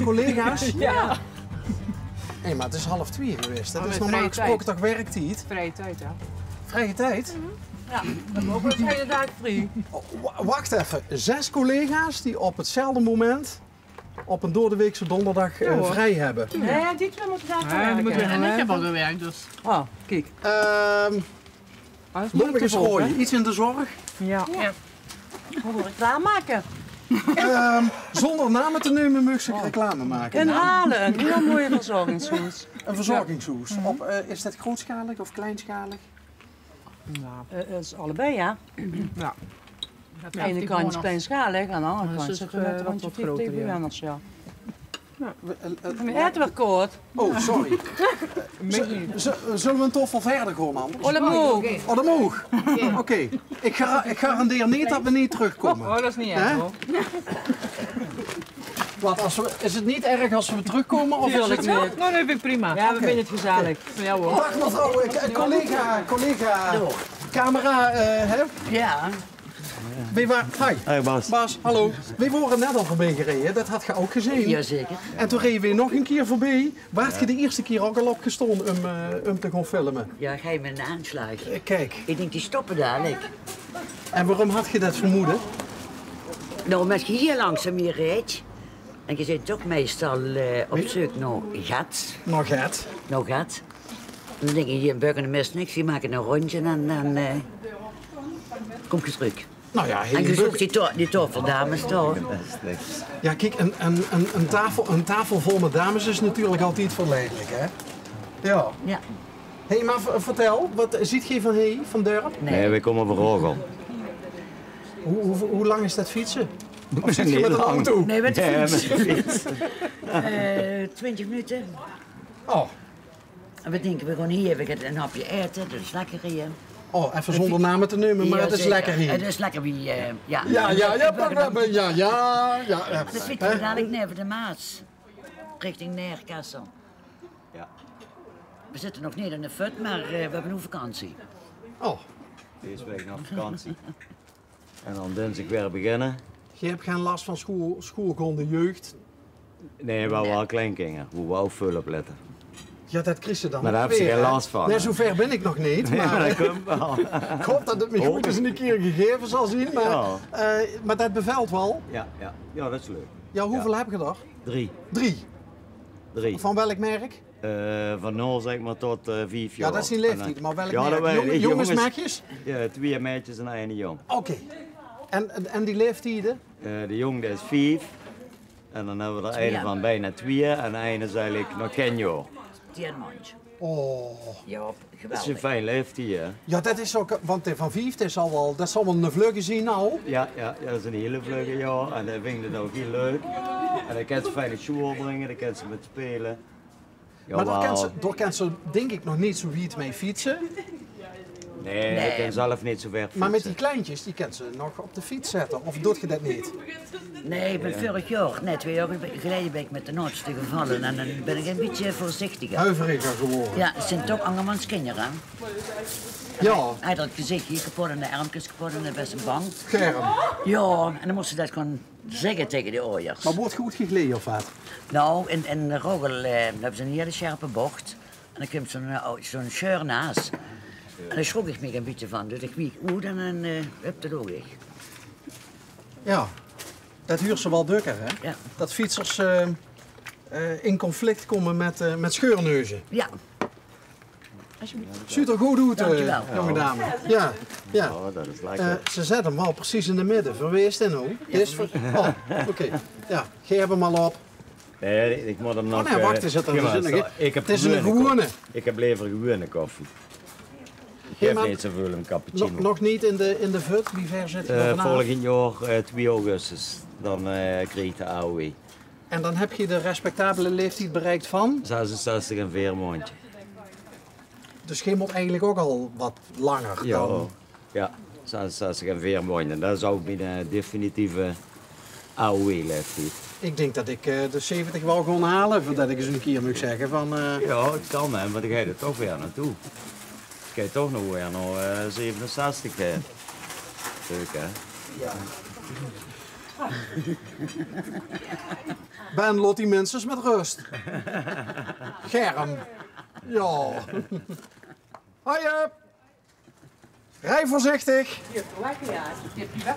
collega's? Ja. Hé, maar het is 1:30 geweest. Dat Oh, is met normaal vrije gesproken toch werktijd? Vrije tijd, ja. Vrije tijd? Ja, dat is ook wel een hele dag vrij. Oh, wacht even. 6 collega's die op hetzelfde moment op een doordeweekse donderdag vrij hebben. Nee, die twee moeten daar werken. En ik heb al gewerkt, dus. Oh, kijk. Moet ik eens gooien? Iets in de zorg? Ja. Moet ik klaarmaken. Zonder namen te nemen mag ik reclame maken. En halen, een heel mooie verzorgingshuis. Een verzorgingshuis. Is dat grootschalig of kleinschalig? Het is allebei, ja. Ja. Aan de ene kant is kleinschalig, aan de andere kant is het wat rondje groter, 50 ja. bewoners, ja. We- Het wordt kort. Oh, sorry. Zullen we een toffel verder gewoon anders? Oh, dat moet. Oh, dat mag. Oké. Ik garandeer niet dat we niet terugkomen. Oh, dat is niet Hè? erg hoor. Wat, is het niet erg als we terugkomen? Of is Tuurlijk het... niet. Nou, dat vind ik prima. Ja, we vinden het gezellig. Ja hoor. Dag mevrouw, collega, camera, hè? Ja. Wie waar? Hi. Hey Bas. Bas, hallo. We waren net al voorbij gereden, dat had je ook gezien. Jazeker. En toen reden we nog een keer voorbij. Waar had je de eerste keer ook al op gestonden om te gaan filmen? Ja, ga je met een aanslag. Kijk, Ik denk, die stoppen dadelijk. en waarom had je dat vermoeden? Nou, als je hier langzaam hier rijdt, en je zit toch meestal op zoek naar gat. Nog het. Nou gat. Dan denk je, hier in Buggen mist niks, je maakt een rondje en dan kom je terug. Nou ja, En je zoekt die toffeldames toch? Ja, kijk, een tafel vol met dames is natuurlijk altijd verleidelijk, hè? Ja. Ja. Hé, maar vertel, wat ziet je van Durp? Nee, we komen van Rogel. Hoe lang is dat fietsen? Of zit je Niet met een lang. auto? Nee, met de Ja, fiets. met de fiets. 20 minuten. Oh, En we denken, we gaan hier even een hapje eten, dat is lekker hier. oh, even zonder namen te nemen, maar het is Jazeker. lekker hier. Het is lekker wie, ja. Ja. Dan fietsen we dadelijk neer de Maas, richting Neerkassel. Ja. We zitten nog niet in de fut, maar we hebben nu vakantie. Oh, Deze week naar vakantie. En dan dinsdag weer beginnen. je hebt geen last van schoolgaande jeugd. Nee, wel kleinkinderen. Hoe we ook veel op letten. Ja, dat krijg je dan. Maar daar nog heb je weer, geen hè? last van, Nee, hè? zover ben ik nog niet. Nee, maar Maar dat komt wel. ik hoop dat het me goed eens een keer gegeven zal zien. Maar, Ja. maar dat bevalt wel. Ja, ja. Ja, dat is leuk. Ja, hoeveel heb je er? 3. 3. Van welk merk? Van 0 zeg maar tot 5 jaar. Ja, dat is die leeftijd. Maar welk Ja, dat merk? weet ik. Jongensmerkjes? Ja, 2 meisjes en 1 jong. Oké. En die leeftijden? De jong die is 5. En dan hebben we er een van bijna 2 en een is eigenlijk nog geen jaar. 10 maandje. Oh. Ja, Dat is een geweldig. fijn leeftijd, hè? Ja, dat is ook, want van 5 dat zal wel een vlugge zien nou. Ja, dat is een hele vlugge jaar en dat vind ik het ook heel leuk. En dan kan ze fijne school brengen, dan kan ze met spelen. Ja, Maar daar kan ze denk ik nog niet zo wiet mee fietsen. Nee, ik kan zelf niet zo ver fietsen. Maar met die kleintjes, die kan ze nog op de fiets zetten. Of doet je dat niet? Nee, ik ben vorig jaar, net 2 jaar geleden ben ik met de noodste gevallen en dan ben ik een beetje voorzichtiger. Huiveriger geworden. Ja, het zijn toch andermans kinderen. Ja, Hij had het gezichtje kapot en de armpjes kapot en de best bang. scherm. Ja, en dan moest ze dat gewoon zeggen tegen de ooiers. Maar wordt goed gegleden of wat? Nou, in Rogel hebben ze een hele scherpe bocht. En dan komt zo'n scheur naast. En daar schrok ik me een beetje van. Dus ik wiek goed en dan heb het ook weg. Ja, dat huurt ze wel dukker, hè? Ja. Dat fietsers in conflict komen met scheurneuzen. Ja, Ziet er goed uit, Dankjewel. jonge dame. Ja, ja. Oh, dat is lekker. Ze zetten hem wel precies in de midden. Van wie is dit nou? Oh, oké. Ja, geef hem al op. Nee, ik moet hem nog... Oh nee, wacht, er zit er ja, maar nog in. ik heb Het is een gewone. koffie. Ik heb liever gewone koffie. Ik Ja, geef maar- niet zoveel een cappuccino. Nog niet in de VUT? Wie ver zit je vanavond? Volgend jaar, 2 augustus, dan krijg ik de AOW. En dan heb je de respectabele leeftijd bereikt van. 66 en 4 maandje. Dus je moet eigenlijk ook al wat langer Ja, dan. ja, 66 en 4 maanden. Dat is ook mijn definitieve AOW-leeftijd. Ik denk dat ik de 70 wel gewoon halen, voordat ik eens een keer moet zeggen van... Ja, het kan hè, want ik ga er toch weer naartoe. Ik ga toch nog weer naar 67 hè. Leuk hè? Ben, laat die mensen met rust. Germ. Ja. Hoi. Rij voorzichtig.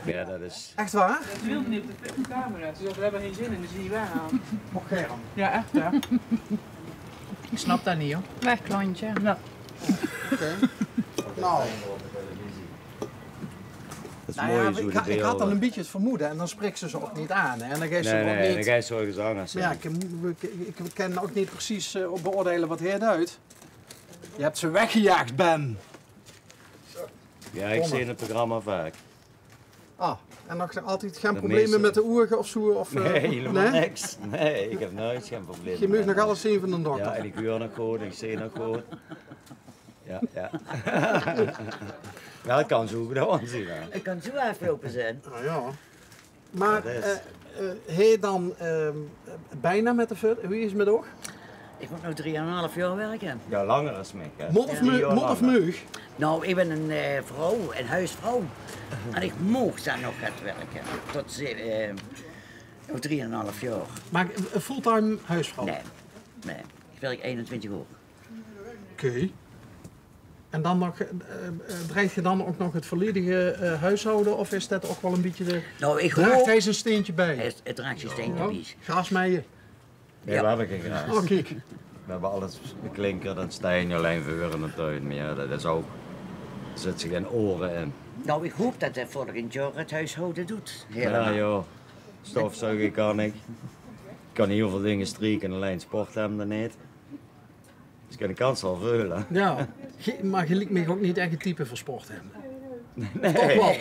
Ja, dat is... Echt waar? Dat wilde niet op de camera. Ze we hebben geen zin in, dus zie je weghalen. Och, Germ. Ja, echt hè. Ik snap dat niet hoor. Weg, klontje. Ja. Oké. Nou, Dat is nou mooi ja, zo de ik had dan beelden. een beetje het vermoeden en dan spreekt ze ook niet aan. Hè? En dan geeft ze Nee, ook nee, dan niet... ga je zo gezangers Maar ja, ik kan ook niet precies beoordelen wat hij duidt. Je hebt ze weggejaagd, Ben. Ja, ik zie in het programma vaak. Ah, en nog altijd geen De problemen meeste- met de ogen of zo? Of, Nee, helemaal nee? niks. Nee, ik heb nooit geen probleem. Je mag nog alles zien van een dokter. Ja, en ik huur nog goed, ik zie nog goed. Ja, ja. Ja, dat kan zo goed aanzien. Hè. Ik kan zo afgelopen zijn. Nou ja. Maar Dat is- hij dan bijna met de voet? Hoe is het met oog? Ik moet nog 3,5 jaar werken. Ja, langer als mij. Hè. Mot of, 3 jaar mot of langer. meug? Nou, ik ben een vrouw, een huisvrouw. En ik mocht dan nog gaan werken. Tot nog 3,5 jaar. Maar een fulltime huisvrouw? Nee, nee. Ik werk 21 uur. Oké. En dan nog, dreigt je dan ook nog het volledige huishouden of is dat ook wel een beetje de... Nou, ik Draagt hoor... hij zijn steentje bij? Het draagt je steen Oh, bies. grasmaaien. Nee, Ja. we hebben geen gras. Oh, kijk. We hebben alles beklinkerd en steen, alleen voor in de tuin. Maar ja, dat is ook... Er zitten geen oren in. Nou, ik hoop dat hij volgend jaar het huishouden doet. Ja, Helemaal. joh. Stofzuigen kan ik. Ik kan heel veel dingen strieken, alleen sporthemden niet. Dus ik kan de kans wel veulen. Ja, maar je lijkt me ook niet echt een type voor sport hebben. Nee. Toch wel?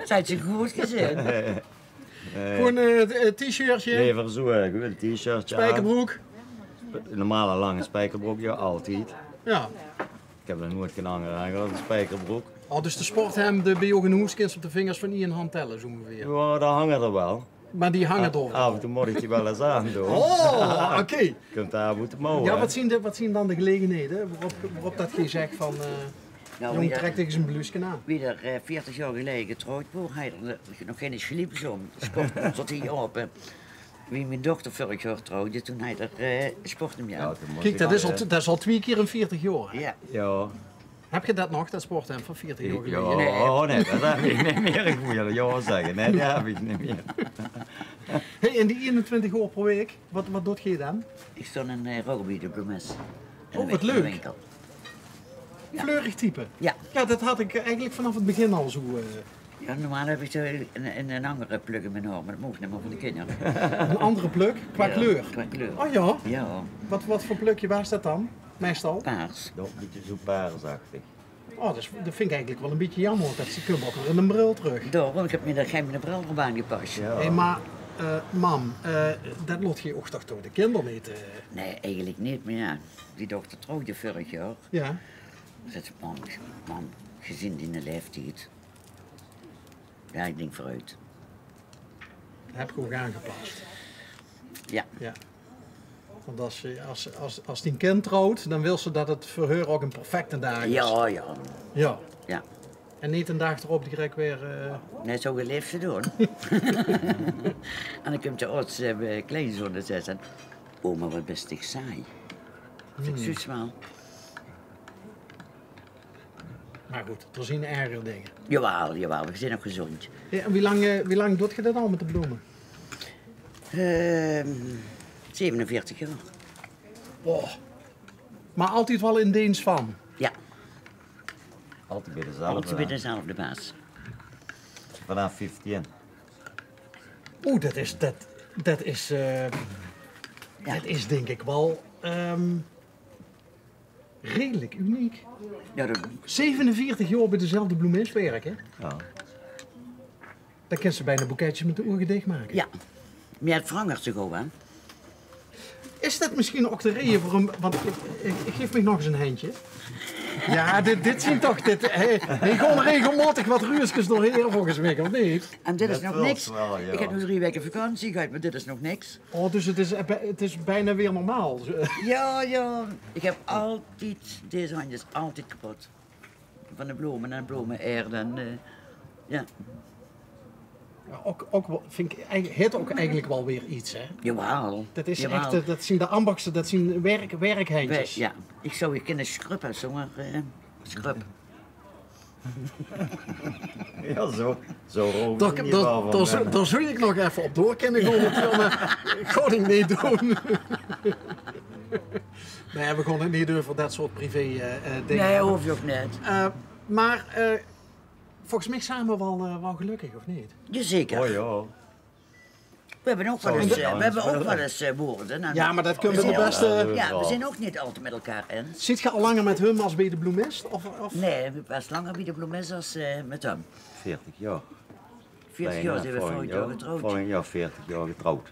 Zijn ze goed gezien? Gewoon een t-shirtje, Nee, voor zo een t-shirtje aan. spijkerbroek. Een normale lange spijkerbroek, ja, altijd. Ja. Ik heb er nooit geen hanger aan gehad, een spijkerbroek. Oh, dus de sporthemden bij je genoegskens op de vingers van één hand tellen, zo ongeveer. Ja, dat hangen er wel. Maar die hangen door. Af en toe moet ik die wel eens aandoen. Oh, oké. Je kunt daar moeten mogen. Ja, wat zien dan de gelegenheden waarop dat je zegt van, Nou, jong, wie trek er, tegen zijn blusje aan. wie er 40 jaar geleden getrouwd was, hij er nog geen schlipzoom. Sport tot hier op. Wie mijn dochter vorig jaar trouwde, toen hij er sport hem Ja, ja. toen moest Kijk, ik dat is al 2 keer in 40 jaar. Hè? Ja. Ja. Heb je dat nog, dat sporthemd van 40 jaar Ja, geleden? Nee. oh, nee, dat heb ik niet meer. Ik moet je ja zeggen. Nee, dat heb ik niet meer. Hey, en die 21 uur per week, wat doet je dan? Ik stond in Roggebied op de mes. Oh, wat leuk. Winkel. Fleurig type. Ja. Ja, dat had ik eigenlijk vanaf het begin al zo. Ja, normaal heb ik zo een andere pluk in mijn oor, maar dat mocht niet meer voor de kinderen. Een andere pluk qua Ja, kleur. Qua kleur. Oh ja, Ja, wat voor plukje was dat dan? Meestal? paars. Toch een beetje zo paarsachtig. Oh, dat vind ik eigenlijk wel een beetje jammer, dat ze kunnen ook weer in een bril terug. Daarom, ik heb me daar geen bril op aangepast. Ja. Hé, maar mam, dat lot je ook toch door de kinderen niet? Nee, eigenlijk niet, maar ja, die dochter trouwde vorig jaar. Ja. Zegt ze, man, gezien die in de leeftijd. Ja, ik denk vooruit. Dat heb ik ook aangepast. Ja, Ja. Want als die een kind trouwt, dan wil ze dat het voor haar ook een perfecte dag is. ja, ja. Ja. Ja, En niet een dag erop direct weer... net zo geleefd ze doen. En dan komt de arts kleinzoon en zegt dan, oh, maar wat best ik saai. Ik zoets wel. Maar goed, er zijn erger dingen. Jawel, we zijn nog gezond. Ja, en wie lang doet je dat al met de bloemen? 47 jaar. Oh. Maar altijd wel in dienst van. Ja, Altijd bij dezelfde. altijd bij dezelfde baas. Vanaf 15. Oeh, dat is denk ik wel redelijk uniek. Ja, dat, 47 jaar bij dezelfde bloemist werken. Ja. Dan kan ze bijna boeketjes met de ogen dicht maken. ja. Maar het verandert zich ook, hè. Is dat misschien ook de reden voor hem? Want ik geef me nog eens een handje. Ja, dit zien toch. Hij gewoon regelmatig wat ruusjes doorheen volgens mij, of niet? En dit is Dat nog niks. wel, ja. Ik heb nu 3 weken vakantie gehad, maar dit is nog niks. Oh, dus het is bijna weer normaal. Ja, ja. Ik heb altijd, deze handjes altijd kapot. Van de bloemen en bloemenerde en ja. Ja, vind ik, het ook eigenlijk wel weer iets, hè? Jawel. Dat is jawel. echt, dat zien de ambachten, dat zien werkhandjes. Ja, ik zou je kunnen scrubben, zomaar scrub. Ja, zo rood is het niet wel van Daar zou ik nog even op door kunnen gaan, maar ik ga het niet doen. Nee, we gaan het niet doen voor dat soort privé dingen. Nee, hoef je ook niet. Maar volgens mij zijn we wel gelukkig, of niet? Jazeker. Oh ja. We hebben ook wel eens woorden. En Ja, maar dat kunnen we de beste... Ja, we zijn ook niet altijd met elkaar eens. Zit je al langer met hem als bij de bloemist? Of? Nee, we was langer bij de bloemen als met hem. 40 jaar. 40 jaar zijn we vorig jaar getrouwd. Vorig jaar 40 jaar getrouwd.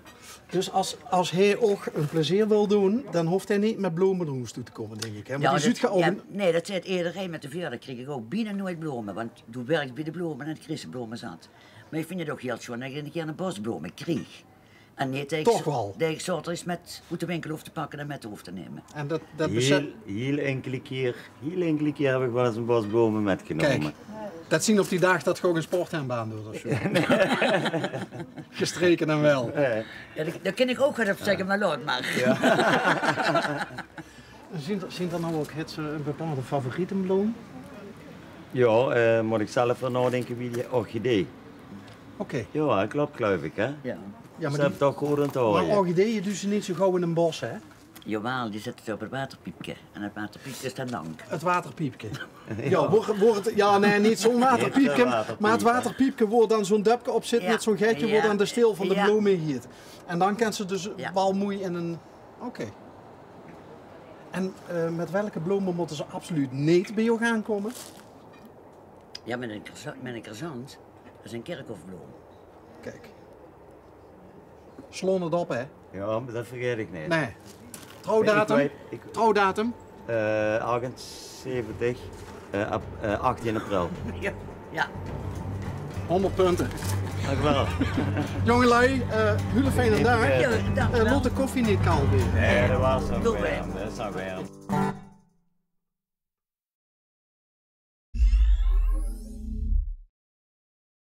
Dus als hij ook een plezier wil doen, dan hoeft hij niet met bloemen naar ons toe te komen, denk ik. Hè? Want die ziet je ook... Nee, dat zei het eerder met de verjaardag kreeg ik ook bijna nooit bloemen. Want toen werkte bij de bloemen en het kreeg bloemen zat. Maar ik vind het ook heel schoon dat je een keer een bosbloemen kreeg. En niet dat Toch wel. Dat ik zo er eens met uit de winkel hoef te pakken en met de hoef te nemen. En dat bezet... Heel enkele keer heb ik wel eens een bos bloemen metgenomen. Kijk, dat zien op die dag dat gewoon een sporthembaan doet of zo. Gestreken en wel. Ja, dat kan ik ook wel zeggen, maar laat maar. Ja. Zien er nou ook een bepaalde favoriete bloem? Ja, moet ik zelf er nadenken wie die orchidee. Oké. Ja, klopt geloof ik hè. Ja. Ja, Ze maar hebben toch goed aan het maar horen. orchideeën doen ze niet zo gauw in een bos, hè? Jawel, die zitten op het waterpiepje. En het waterpiepje is dan lang. Het waterpiepje. Ja, nee, niet zo'n waterpiepje, maar het waterpiepje wordt dan zo'n dupje op zit, met zo'n getje, wordt dan de steel van de bloem ingehield. En dan kan ze dus wel moeien in een... Oké. En met welke bloemen moeten ze absoluut niet bij jou gaan komen? Ja, met een kerzant. Dat is een kerkhofbloem. Kijk. Slon het op, hè? Ja, maar dat vergeet ik niet. Nee. Trouwdatum? Trouwdatum? 78, 18 april. Ja. Ja. 100 punten. Dank wel. Jongelui, hele fijne dag. Ja, dank je wel. Laat de koffie niet koud weer. Nee, dat was zo Doe warm. Dat is zo warm.